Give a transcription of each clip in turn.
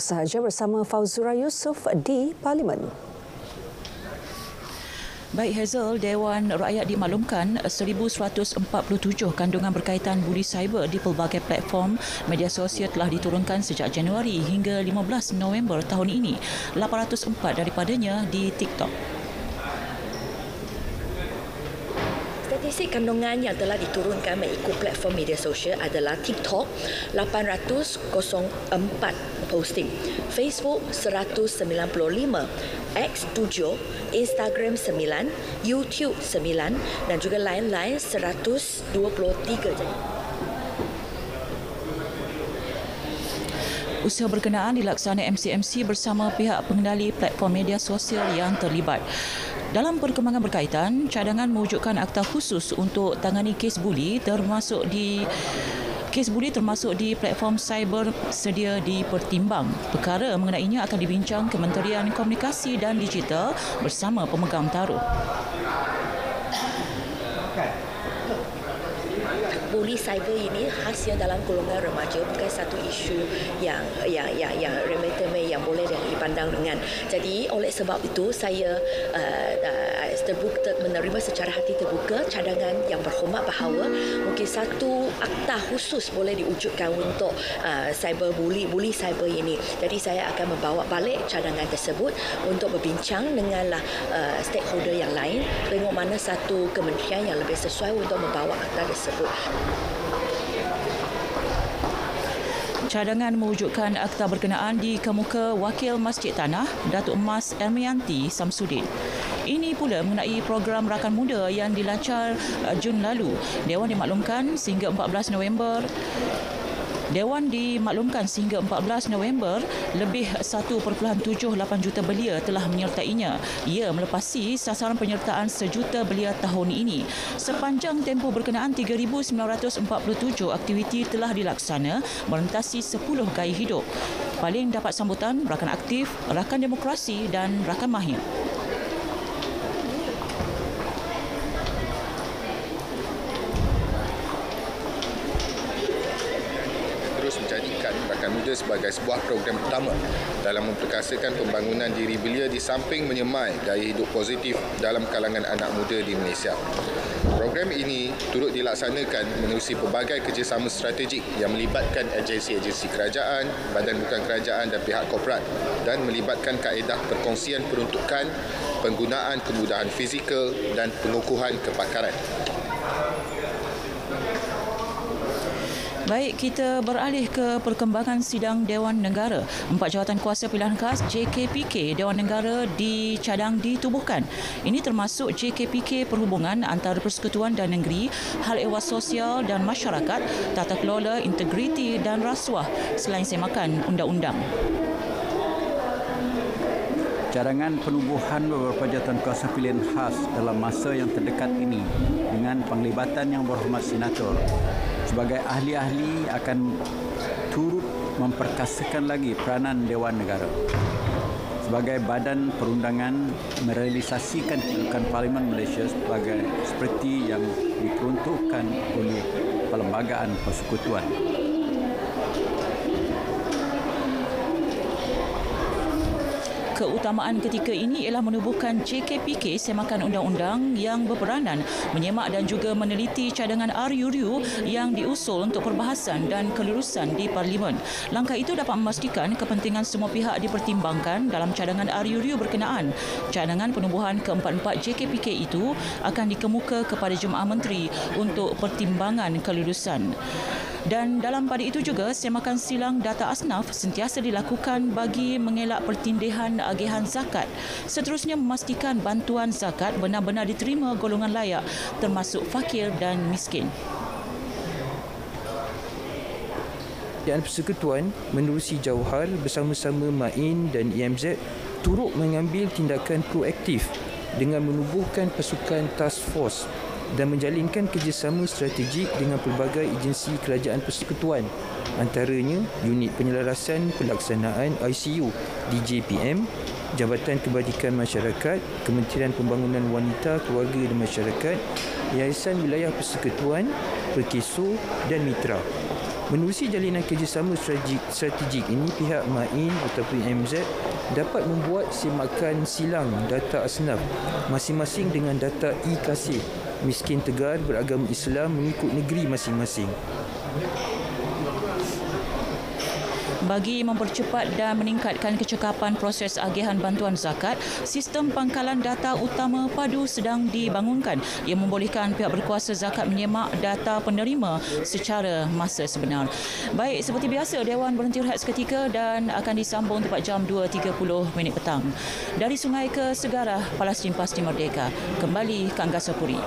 Sahaja bersama Fauzura Yusof di Parlimen. Baik Hazel, Dewan Rakyat dimaklumkan 1,147 kandungan berkaitan buli cyber di pelbagai platform media sosial telah diturunkan sejak Januari hingga 15 November tahun ini. 804 daripadanya di TikTok. Statistik kandungan yang telah diturunkan mengikut platform media sosial adalah TikTok 804 posting, Facebook 195, X 7, Instagram 9, YouTube 9 dan juga lain-lain 123 je. Usaha berkenaan dilaksana MCMC bersama pihak pengendali platform media sosial yang terlibat. Dalam perkembangan berkaitan, cadangan mewujudkan akta khusus untuk tangani kes buli termasuk di platform cyber sedia dipertimbang. Perkara mengenainya akan dibincang Kementerian Komunikasi dan Digital bersama pemegang taruh. Buli cyber ini khasnya dalam golongan remaja, bukan satu isu yang remeh-temeh yang boleh dipandang dengan. Jadi oleh sebab itu saya menerima secara hati terbuka cadangan yang berhormat bahawa mungkin satu akta khusus boleh diwujudkan untuk cyber buli cyber ini. Jadi saya akan membawa balik cadangan tersebut untuk berbincang dengan stakeholder yang lain, tengok mana satu kementerian yang lebih sesuai untuk membawa akta tersebut. Cadangan mewujudkan akta berkenaan dikemuka Wakil Masjid Tanah, Datuk Mas Elmianti Samsudin. Ini pula mengenai program Rakan Muda yang dilancar Jun lalu. Dewan dimaklumkan sehingga 14 November, lebih 1.78 juta belia telah menyertainya. Ia melepasi sasaran penyertaan sejuta belia tahun ini. Sepanjang tempoh berkenaan 3,947 aktiviti telah dilaksana merentasi 10 gaya hidup. Paling dapat sambutan Rakan Aktif, Rakan Demokrasi dan Rakan Mahir. Menjadikan Rakan Muda sebagai sebuah program utama dalam memperkasakan pembangunan diri belia di samping menyemai gaya hidup positif dalam kalangan anak muda di Malaysia. Program ini turut dilaksanakan menerusi pelbagai kerjasama strategik yang melibatkan agensi-agensi kerajaan, badan bukan kerajaan dan pihak korporat dan melibatkan kaedah perkongsian peruntukan, penggunaan kemudahan fizikal dan pengukuhan kepakaran. Baik, kita beralih ke perkembangan sidang Dewan Negara. 4 jawatan kuasa pilihan khas JKPK Dewan Negara dicadang ditubuhkan. Ini termasuk JKPK Perhubungan, Antara Persekutuan dan Negeri, Hal Ehwal Sosial dan Masyarakat, Tata Kelola, Integriti dan Rasuah, selain semakan undang-undang. Cadangan penubuhan beberapa jawatan kuasa pilihan khas dalam masa yang terdekat ini dengan penglibatan yang berhormat senator sebagai ahli-ahli akan turut memperkasakan lagi peranan Dewan Negara. Sebagai badan perundangan merealisasikan kedudukan Parlimen Malaysia seperti yang diperuntukkan oleh Perlembagaan Persekutuan. Keutamaan ketika ini ialah menubuhkan JKPK semakan undang-undang yang berperanan menyemak dan juga meneliti cadangan RUU yang diusul untuk perbahasan dan kelurusan di Parlimen. Langkah itu dapat memastikan kepentingan semua pihak dipertimbangkan dalam cadangan RUU berkenaan. Cadangan penubuhan ke-44 JKPK itu akan dikemuka kepada Jemaah Menteri untuk pertimbangan kelulusan. Dan dalam pada itu juga, semakan silang data asnaf sentiasa dilakukan bagi mengelak pertindihan agihan zakat. Seterusnya memastikan bantuan zakat benar-benar diterima golongan layak termasuk fakir dan miskin. Dan Persekutuan menerusi Jauhar bersama-sama MAIN dan EMZ turut mengambil tindakan proaktif dengan menubuhkan pasukan task force dan menjalinkan kerjasama strategik dengan pelbagai agensi kerajaan persekutuan, antaranya Unit Penyelarasan Pelaksanaan ICU DJPM, Jabatan Kebajikan Masyarakat, Kementerian Pembangunan Wanita, Keluarga dan Masyarakat, Yayasan Wilayah Persekutuan, Perkeso dan Mitra. Menerusi jalinan kerjasama strategik ini, pihak MAIN ataupun MZ dapat membuat semakan silang data asnaf masing-masing dengan data e-kasih miskin tegar beragama Islam mengikut negeri masing-masing. Bagi mempercepat dan meningkatkan kecekapan proses agihan bantuan zakat, sistem pangkalan data utama padu sedang dibangunkan yang membolehkan pihak berkuasa zakat menyemak data penerima secara masa sebenar. Baik, seperti biasa, Dewan berhenti rehat seketika dan akan disambung tepat jam 2.30 petang. Dari sungai ke segara, Palestin pasti merdeka. Kembali ke Angkasa Puri.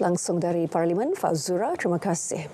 Langsung dari Parlimen, Fauzura, terima kasih.